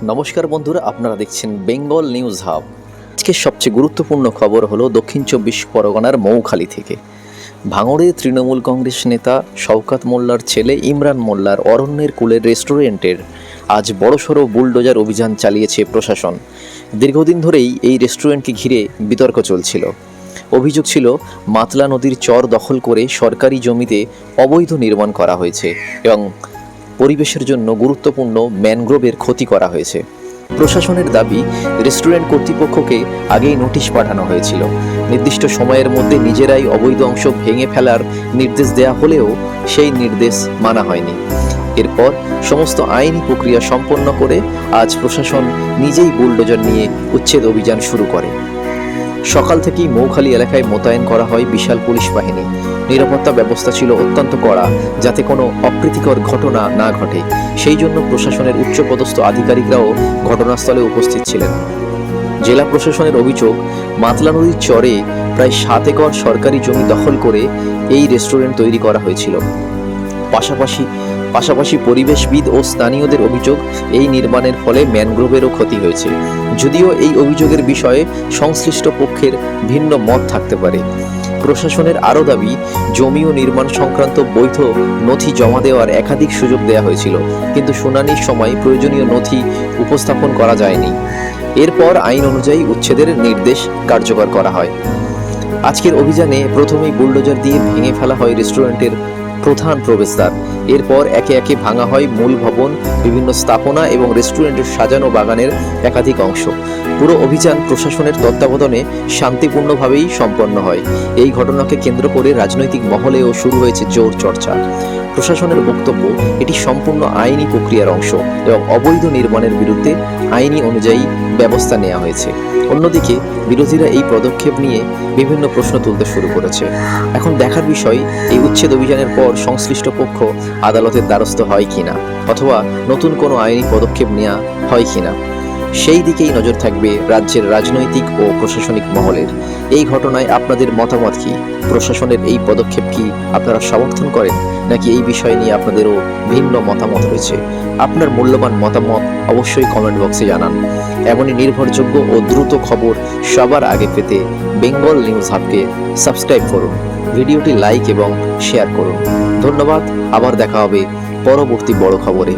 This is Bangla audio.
নমস্কার বন্ধুরা, আপনারা দেখছেন বেঙ্গল নিউজ হাব। আজকের সবচেয়ে গুরুত্বপূর্ণ খবর হলো দক্ষিণ 24 পরগনার মৌখালী থেকে ভাঙড়ে তৃণমূল কংগ্রেস নেতা শওকত মোল্লার ছেলে ইমরান মোল্লার অরণ্যের কূলের রেস্টুরেন্টের আজ বড়সড় বুলডোজার অভিযান চালিয়েছে প্রশাসন। দীর্ঘদিন ধরেই এই রেস্টুরেন্টকে ঘিরে বিতর্ক চলছিল। অভিযোগ ছিল মাতলা নদীর চর দখল করে সরকারি জমিতে অবৈধ নির্মাণ করা হয়েছে এবং পরিবেশের জন্য গুরুত্বপূর্ণ ম্যানগ্রোভের ক্ষতি করা হয়েছে। প্রশাসনের দাবি, রেস্টুরেন্ট কর্তৃপক্ষকে আগেই নোটিশ পাঠানো হয়েছিল। নির্দিষ্ট সময়ের মধ্যে নিজেরাই অবৈধ অংশ ভেঙে ফেলার নির্দেশ দেয়া হলেও সেই নির্দেশ মানা হয়নি। এরপর সমস্ত আইনি প্রক্রিয়া সম্পন্ন করে আজ প্রশাসন নিজেই বুলডোজার নিয়ে উচ্ছেদ অভিযান শুরু করে। সকাল থেকেই মৌখালী এলাকায় মোতায়েন করা হয় বিশাল পুলিশ বাহিনী। নিরাপত্তা ব্যবস্থা ছিল অত্যন্ত কড়া, যাতে কোনো অপ্রীতিকর ঘটনা না ঘটে। সেই জন্য প্রশাসনের উচ্চপদস্থ আধিকারিকরাও ঘটনাস্থলে উপস্থিত ছিলেন। জেলা প্রশাসনের অভিযোগ, মাতলা নদীর চরে প্রায় 7 একর সরকারি জমি দখল করে এই রেস্টুরেন্ট তৈরি করা হয়েছিল। পাশাপাশি পরিবেশবিদ ও স্থানীয়দের অভিযোগ, এই নির্মাণের ফলে ম্যানগ্রোভেরও ক্ষতি হয়েছে। যদিও এই অভিযোগের বিষয়ে সংশ্লিষ্ট পক্ষের ভিন্ন মত থাকতে পারে। প্রশাসনের আরও দাবি, জমি ও নির্মাণ সংক্রান্ত বৈধ নথি জমা দেওয়ার একাধিক সুযোগ দেওয়া হয়েছিল, কিন্তু শুনানির সময় প্রয়োজনীয় নথি উপস্থাপন করা যায়নি। এরপর আইন অনুযায়ী উচ্ছেদের নির্দেশ কার্যকর করা হয়। আজকের অভিযানে প্রথমেই বুলডোজার দিয়ে ভেঙে ফেলা হয় রেস্টুরেন্টের প্রধান প্রবেশদ্বার। এরপর একে একে ভাঙা হয় মূল ভবন, বিভিন্ন স্থাপনা এবং রেস্টুরেন্টের সাজানো বাগানের একাধিক অংশ। পুরো অভিযান প্রশাসনের তত্ত্বাবধানে শান্তিপূর্ণভাবেই সম্পন্ন হয়। এই ঘটনাকে কেন্দ্র করে রাজনৈতিক মহলেও শুরু হয়েছে জোর চর্চা। প্রশাসনের বক্তব্য, এটি সম্পূর্ণ আইনি প্রক্রিয়ার অংশ এবং অবৈধ নির্মাণের বিরুদ্ধে আইনি অনুযায়ী ব্যবস্থা নেওয়া হয়েছে। অন্যদিকে বিরোধীরা এই পদক্ষেপ নিয়ে বিভিন্ন প্রশ্ন তুলতে শুরু করেছে। এখন দেখার বিষয়, এই উচ্ছেদ অভিযানের পর সংশ্লিষ্ট পক্ষ আদালতের দ্বারস্থ হয় কিনা, অথবা নতুন কোনো আইনি পদক্ষেপ নেওয়া হয় কিনা। সেই দিকেই নজর থাকবে রাজ্যের রাজনৈতিক ও প্রশাসনিক মহলের। এই ঘটনায় আপনাদের মতামত কি? প্রশাসনের এই পদক্ষেপ কি আপনারা সমর্থন করেন, নাকি এই বিষয় নিয়ে আপনাদেরও ভিন্ন মতামত রয়েছে? আপনার মূল্যবান মতামত অবশ্যই কমেন্ট বক্সে জানান। এমনই নির্ভরযোগ্য ও দ্রুত খবর সবার আগে পেতে বেঙ্গল নিউজ হাবকে সাবস্ক্রাইব করুন, ভিডিওটি লাইক এবং শেয়ার করুন। ধন্যবাদ। আবার দেখা হবে পরবর্তী বড় খবরে।